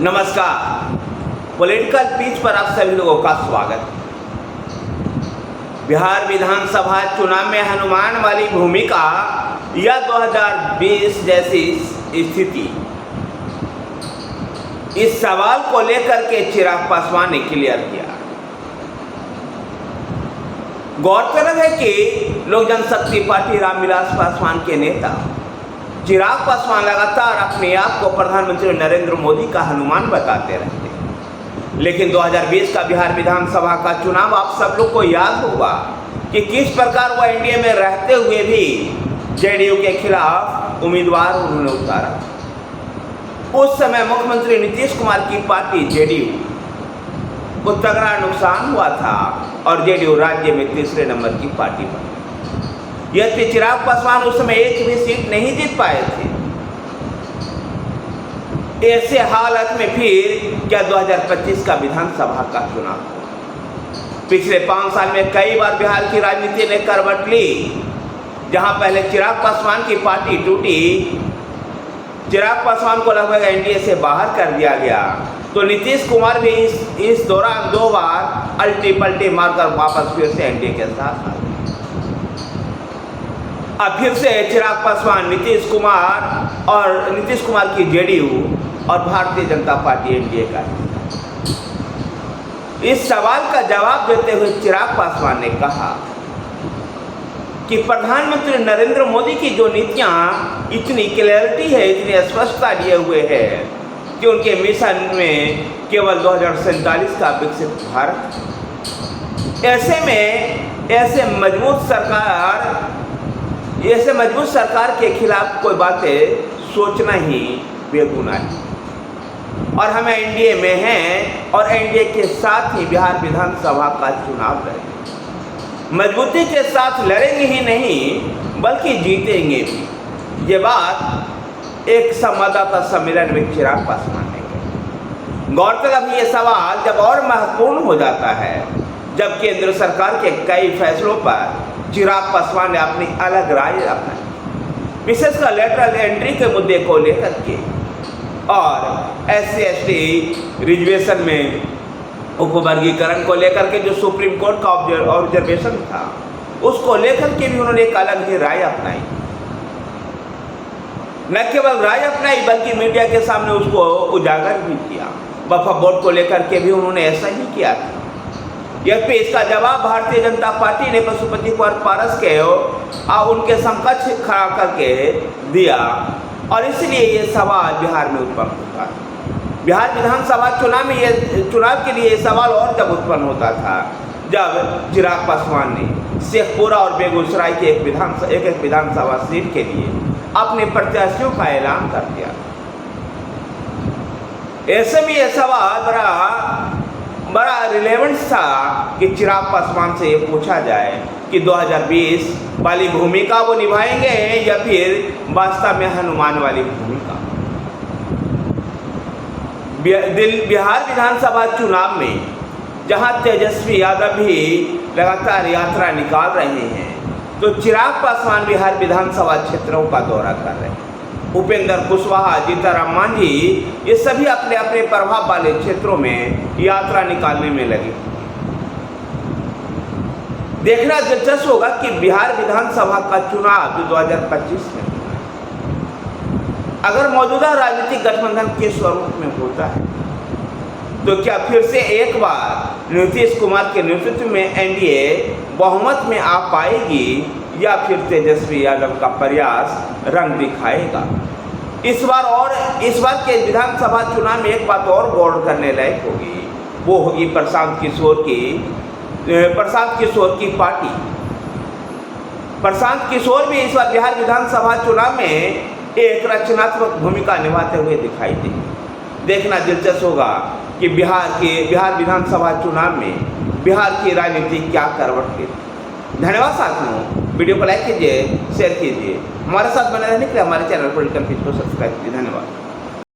नमस्कार। Political pitch पर आप सभी लोगों का स्वागत। बिहार विधानसभा चुनाव में हनुमान वाली भूमिका या 2020 जैसी स्थिति, इस सवाल को लेकर के चिराग पासवान ने क्लियर किया। गौरतलब है कि लोक जनशक्ति पार्टी रामविलास पासवान के नेता चिराग पासवान लगातार अपने आप को प्रधानमंत्री नरेंद्र मोदी का हनुमान बताते रहते हैं। लेकिन 2020 का बिहार विधानसभा का चुनाव आप सब लोग को याद होगा कि किस प्रकार वह एनडीए में रहते हुए भी जेडीयू के खिलाफ उम्मीदवार उन्होंने उतारा। उस समय मुख्यमंत्री नीतीश कुमार की पार्टी जेडीयू को तगड़ा नुकसान हुआ था और जेडीयू राज्य में तीसरे नंबर की पार्टी बनी। यह चिराग पासवान उस समय एक भी सीट नहीं जीत पाए थे। ऐसे हालत में फिर क्या 2025 का विधानसभा का चुनाव? पिछले 5 साल में कई बार बिहार की राजनीति ने करवट ली। जहां पहले चिराग पासवान की पार्टी टूटी, चिराग पासवान को लगभग एनडीए से बाहर कर दिया गया, तो नीतीश कुमार भी इस दौरान 2 बार अल्टी पल्टी मारकर वापस फिर से एनडीए के साथ आ गए। अब फिर से चिराग पासवान नीतीश कुमार की जेडीयू और भारतीय जनता पार्टी एनडीए का। इस सवाल का जवाब देते हुए चिराग पासवान ने कहा कि प्रधानमंत्री नरेंद्र मोदी की जो नीतियां इतनी क्लैरिटी है, इतनी स्पष्टता लिए हुए है कि उनके मिशन में केवल 2047 का विकसित भारत। ऐसे में ऐसे मजबूत सरकार के खिलाफ कोई बातें सोचना ही बेगुनाह है। और हम एनडीए में हैं और एनडीए के साथ ही बिहार विधानसभा का चुनाव लड़ेंगे। मजबूती के साथ लड़ेंगे ही नहीं बल्कि जीतेंगे भी। ये बात एक संवाददाता सम्मेलन में चिराग पासवान ने कही। गौरतलब ये सवाल जब और महत्वपूर्ण हो जाता है जब केंद्र सरकार के कई फैसलों पर चिराग पासवान ने अपनी अलग राय अपनाई, विशेषकर लेटरल एंट्री के मुद्दे को लेकर के और SC/ST रिजर्वेशन में उपवर्गीकरण को लेकर के जो सुप्रीम कोर्ट का ऑब्जर्वेशन था, उसको लेकर के भी उन्होंने एक अलग ही राय अपनाई। न केवल राय अपनाई बल्कि मीडिया के सामने उसको उजागर भी किया। वक्फ बोर्ड को लेकर के भी उन्होंने ऐसा ही किया था। यद्यपि इसका जवाब भारतीय जनता पार्टी ने पशुपति कुमार पारस के उनके समकक्ष खड़ा करके दिया और इसलिए ये सवाल बिहार में उत्पन्न होता था। बिहार विधानसभा चुनाव के लिए ये सवाल और जब उत्पन्न होता था जब चिराग पासवान ने शेखपुरा और बेगूसराय के एक विधानसभा सीट के लिए अपने प्रत्याशियों का ऐलान कर दिया। ऐसे में यह सवाल बड़ा रिलेवेंट था कि चिराग पासवान से ये पूछा जाए कि 2020 वाली भूमिका वो निभाएंगे या फिर वास्तव में हनुमान वाली भूमिका। बिहार विधानसभा चुनाव में जहां तेजस्वी यादव भी लगातार यात्रा निकाल रहे हैं, तो चिराग पासवान बिहार विधानसभा क्षेत्रों का दौरा कर रहे हैं। उपेंद्र कुशवाहा, जीतनराम मांझी, ये सभी अपने अपने प्रभाव वाले क्षेत्रों में यात्रा निकालने में लगे। देखना दिलचस्प होगा कि बिहार विधानसभा का चुनाव जो 2025 में अगर मौजूदा राजनीतिक गठबंधन के स्वरूप में होता है तो क्या फिर से एक बार नीतीश कुमार के नेतृत्व में एनडीए बहुमत में आ पाएगी या फिर तेजस्वी यादव का प्रयास रंग दिखाएगा? इस बार के विधानसभा चुनाव में एक बात और गौर करने लायक होगी, वो होगी प्रशांत किशोर की पार्टी। प्रशांत किशोर भी इस बार बिहार विधानसभा चुनाव में एक रचनात्मक भूमिका निभाते हुए दिखाई देंगे। देखना दिलचस्प होगा कि बिहार विधानसभा चुनाव में बिहार की राजनीति क्या करवट लेती। धन्यवाद साथियों, वीडियो को लाइक कीजिए, शेयर कीजिए। हमारे साथ बने रहने के लिए हमारे चैनल पॉलिटिकल पिच को सब्सक्राइब कीजिए। धन्यवाद।